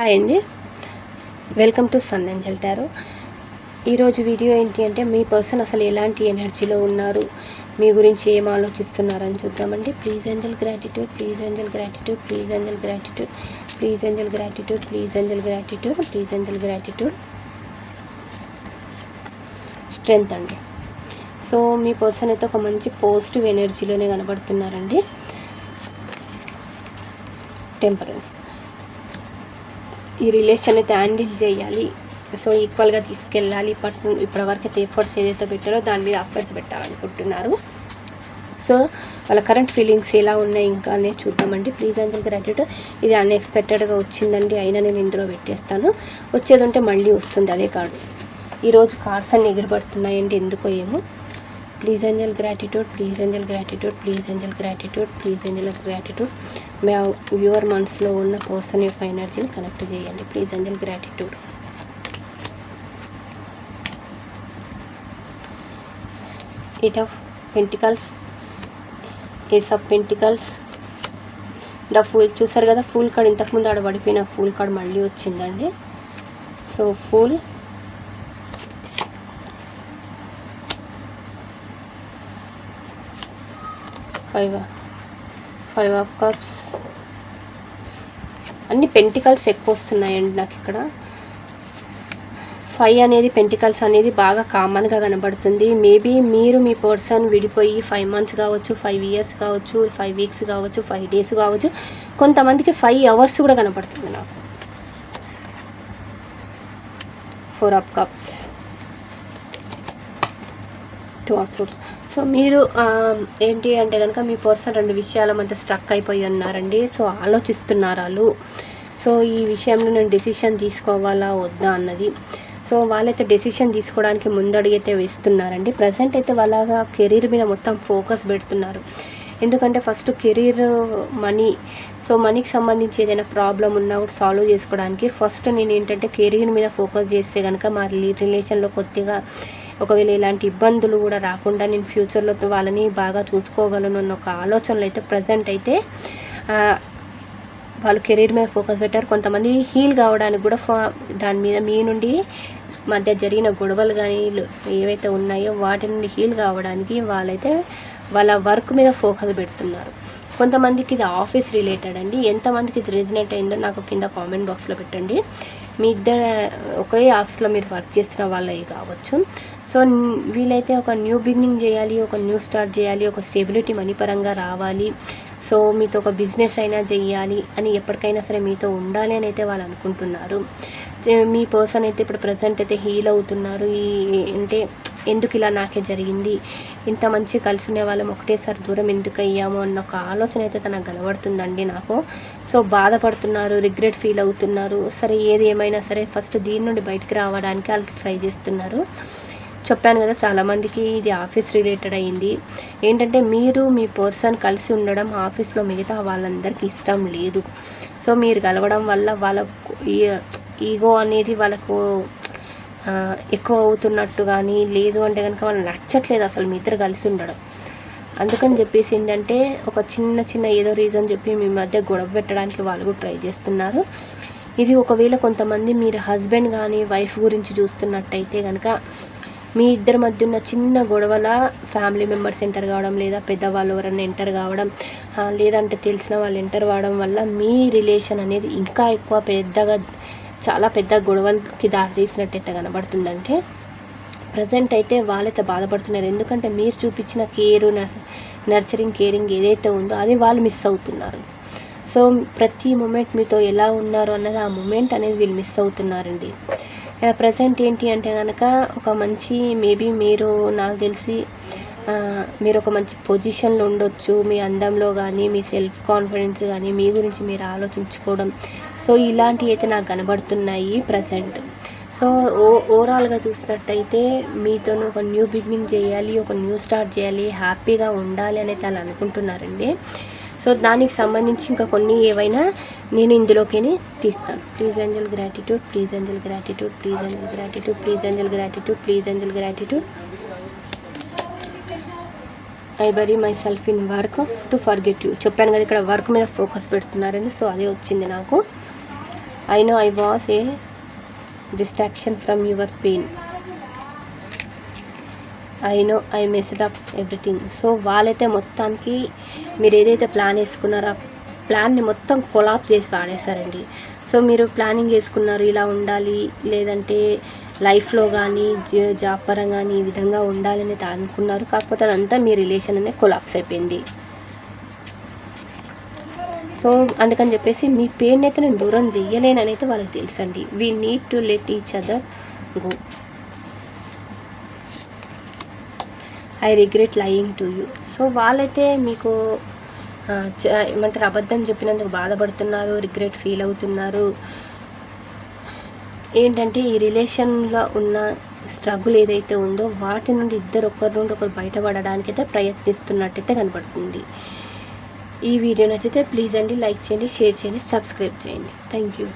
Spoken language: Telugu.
హాయ్ అండి, welcome to Sun Angel Tarot. ఈరోజు వీడియో ఏంటి అంటే మీ పర్సన్ అసలు ఎలాంటి ఎనర్జీలో ఉన్నారు, మీ గురించి ఏం ఆలోచిస్తున్నారని చూద్దామండి. Please angel gratitude, please angel gratitude, please angel gratitude, please angel gratitude, please angel gratitude, please angel gratitude. Strength అండి. సో మీ పర్సన్ అయితే ఒక మంచి పాజిటివ్ ఎనర్జీలోనే కనబడుతున్నారండి. టెంపరెన్స్. ఈ రిలేషన్ అయితే హ్యాండిల్ చేయాలి, సో ఈక్వల్గా తీసుకెళ్ళాలి. ఇప్పటివరకు అయితే ఎఫర్ట్స్ ఏదైతే పెట్టారో దాని మీద ఎఫర్ట్స్ పెట్టాలనుకుంటున్నారు. సో వాళ్ళ కరెంట్ ఫీలింగ్స్ ఎలా ఉన్నాయి ఇంకా అనేది చూద్దామండి. Please angel gratitude. ఇది అన్ఎక్స్పెక్టెడ్గా వచ్చిందండి, అయినా నేను ఇందులో పెట్టేస్తాను. వచ్చేది ఉంటే మళ్ళీ వస్తుంది అదే కార్డు. ఈరోజు కార్డ్స్ అన్నీ ఎగిరిపడుతున్నాయండి, ఎందుకో ఏమో. Please angel gratitude, please angel gratitude, please angel gratitude, please angel gratitude. మీ వ్యూవర్ మనసులో ఉన్న పర్సన్ యొక్క ఎనర్జీని కనెక్ట్ చేయండి. Please angel gratitude. Eight of pentacles, ace of pentacles, the fool. చూసారు కదా ఫూల్ కార్డ్, ఇంతకుముందు ఆడ పడిపోయిన ఫూల్ కార్డ్ మళ్ళీ వచ్చిందండి. So fool, five of cups. అన్ని పెంటికల్స్ ఎక్కువ వస్తున్నాయండి నాకు ఇక్కడ. 5 అనేది పెంటికల్స్ అనేది బాగా కామన్గా కనబడుతుంది. మేబీ మీరు మీ పర్సన్ విడిపోయి 5 months కావచ్చు, 5 years కావచ్చు, 5 weeks కావచ్చు, 5 days కావచ్చు. కొంతమందికి 5 hours కూడా కనబడుతుంది నాకు. 4 of cups, 2 of swords. So మీరు ఏంటి అంటే కనుక మీ పర్సన్ 2 విషయాల మధ్య స్ట్రక్ అయిపోయి ఉన్నారండి. సో ఆలోచిస్తున్నారు వాళ్ళు. సో ఈ విషయంలో నేను డెసిషన్ తీసుకోవాలా వద్దా అన్నది. సో వాళ్ళైతే డెసిషన్ తీసుకోవడానికి ముందడుగైతే వేస్తున్నారండి. ప్రజెంట్ అయితే వాళ్ళ కెరీర్ మీద మొత్తం ఫోకస్ పెడుతున్నారు. ఎందుకంటే ఫస్ట్ కెరీర్, మనీ. సో మనీకి సంబంధించి ఏదైనా ప్రాబ్లం ఉన్నా కూడా సాల్వ్ చేసుకోవడానికి ఫస్ట్ నేను ఏంటంటే కెరీర్ మీద ఫోకస్ చేస్తే కనుక మా రిలేషన్లో కొద్దిగా ఒకవేళ ఇలాంటి ఇబ్బందులు కూడా రాకుండా నేను ఫ్యూచర్లో వాళ్ళని బాగా చూసుకోగలను అన్న ఒక ఆలోచనలు అయితే ప్రజెంట్ అయితే వాళ్ళు కెరీర్ మీద ఫోకస్ పెట్టారు. కొంతమంది హీల్ కావడానికి కూడా దాని మీద మీ నుండి మధ్య జరిగిన గొడవలు కానీ ఏవైతే ఉన్నాయో వాటి నుండి హీల్ కావడానికి వాళ్ళైతే వాళ్ళ వర్క్ మీద ఫోకస్ పెడుతున్నారు. కొంతమందికి ఇది ఆఫీస్ రిలేటెడ్ అండి. ఎంతమందికి ఇది రెజినేట్ అయిందో నాకు కింద కామెంట్ బాక్స్లో పెట్టండి. మీ ఇద్దరు ఒకే ఆఫీస్లో మీరు వర్క్ చేస్తున్న వాళ్ళవి కావచ్చు. సో వీలైతే ఒక న్యూ బిగినింగ్ చేయాలి, ఒక న్యూ స్టార్ట్ చేయాలి, ఒక స్టెబిలిటీ మనీ పరంగా రావాలి. సో మీతో ఒక బిజినెస్ అయినా చేయాలి అని ఎప్పటికైనా సరే మీతో ఉండాలి అని అయితే వాళ్ళు అనుకుంటున్నారు. మీ పర్సన్ అయితే ఇప్పుడు ప్రజెంట్ అయితే హీల్ అవుతున్నారు. అంటే ఎందుకు ఇలా నాకే జరిగింది, ఇంత మంచి కలిసి ఉండే వాళ్ళం ఒకటేసారి దూరం ఎందుకు అయ్యాము అన్న ఒక ఆలోచన అయితే తనకు కనబడుతుందండి నాకు. సో బాధపడుతున్నారు, రిగ్రెట్ ఫీల్ అవుతున్నారు. సరే ఏది ఏమైనా సరే ఫస్ట్ దీని నుండి బయటికి రావడానికి వాళ్ళు ట్రై చేస్తున్నారు. చెప్పాను కదా చాలామందికి ఇది ఆఫీస్ రిలేటెడ్ అయ్యింది. ఏంటంటే మీరు మీ పర్సన్ కలిసి ఉండడం ఆఫీస్లో మిగతా వాళ్ళందరికీ ఇష్టం లేదు. సో మీరు కలవడం వల్ల వాళ్ళకు ఈగో అనేది వాళ్ళకు ఎక్కువ అవుతున్నట్టు కానీ, లేదు అంటే కనుక వాళ్ళు నచ్చట్లేదు అసలు మీ ఇద్దరు కలిసి ఉండడం. అందుకని చెప్పేసి ఏంటంటే ఒక చిన్న ఏదో రీజన్ చెప్పి మీ మధ్య గొడవ పెట్టడానికి వాళ్ళు కూడా ట్రై చేస్తున్నారు. ఇది ఒకవేళ కొంతమంది మీరు హస్బెండ్ కానీ వైఫ్ గురించి చూస్తున్నట్టయితే కనుక మీ ఇద్దరి మధ్య ఉన్న చిన్న గొడవల ఫ్యామిలీ మెంబర్స్ ఎంటర్ కావడం, లేదా పెద్దవాళ్ళు ఎవరన్నా ఎంటర్ కావడం, లేదంటే తెలిసిన వాళ్ళు ఎంటర్ కావడం వల్ల మీ రిలేషన్ అనేది ఇంకా ఎక్కువ చాలా పెద్ద గొడవలకి దారితీసినట్టయితే కనబడుతుందంటే ప్రజెంట్ అయితే వాళ్ళైతే బాధపడుతున్నారు. ఎందుకంటే మీరు చూపించిన కేరింగ్ ఏదైతే ఉందో అది వాళ్ళు మిస్ అవుతున్నారు. సో ప్రతి మూమెంట్ మీతో ఎలా ఉన్నారు అన్నది ఆ మూమెంట్ అనేది వీళ్ళు మిస్ అవుతున్నారండి. ప్రజెంట్ ఏంటి అంటే కనుక ఒక మంచి మేబీ మీరు నాకు తెలిసి మీరు ఒక మంచి పొజిషన్లో ఉండొచ్చు. మీ అందంలో కానీ, మీ సెల్ఫ్ కాన్ఫిడెన్స్ కానీ, మీ గురించి మీరు ఆలోచించుకోవడం. సో ఇలాంటివి అయితే నాకు కనబడుతున్నాయి ప్రజెంట్. సో ఓవరాల్గా చూసినట్టయితే మీతో ఒక న్యూ బిగినింగ్ చేయాలి, ఒక న్యూ స్టార్ట్ చేయాలి, హ్యాపీగా ఉండాలి అనేది వాళ్ళు అనుకుంటున్నారండి. సో దానికి సంబంధించి ఇంకా కొన్ని ఏవైనా నేను ఇందులోకి తీస్తాను. Please angel gratitude, please angel gratitude, please angel gratitude, please angel gratitude, please angel gratitude. I bury myself in work to forget you. చెప్పాను కదా ఇక్కడ వర్క్ మీద ఫోకస్ పెడుతున్నారని. సో అదే వచ్చింది నాకు. I know I was a distraction from your pain. I know I messed up everything. So వాళ్ళైతే మొత్తానికి మీరు ఏదైతే ప్లాన్ వేసుకున్నారో ఆ ప్లాన్ని మొత్తం కొలాప్స్ చేసి పాడేశారండి. సో మీరు ప్లానింగ్ వేసుకున్నారు ఇలా ఉండాలి, లేదంటే లైఫ్లో కానీ జాబ్ పరంగా కానీ ఈ విధంగా ఉండాలని అనుకున్నారు. కాకపోతే అదంతా మీ రిలేషన్ అనేది కొలాప్స్ అయిపోయింది. సో అందుకని చెప్పేసి మీ పెయిన్ అయితే నేను దూరం చెయ్యలేనని అయితే వాళ్ళకి తెలుసండి. We need to let each other go. I regret lying to you. So వాళ్ళైతే మీకు ఏమంటారు అబద్ధం చెప్పినందుకు బాధపడుతున్నారు, రిగ్రెట్ ఫీల్ అవుతున్నారు. ఏంటంటే ఈ రిలేషన్లో ఉన్న స్ట్రగుల్ ఏదైతే ఉందో వాటి నుండి ఒకరి నుండి ఒకరు బయటపడడానికి అయితే ప్రయత్నిస్తున్నట్టయితే కనపడుతుంది. ఈ వీడియో నచ్చితే ప్లీజ్ అండి లైక్ చేయండి, షేర్ చేయండి, సబ్స్క్రైబ్ చేయండి. Thank you.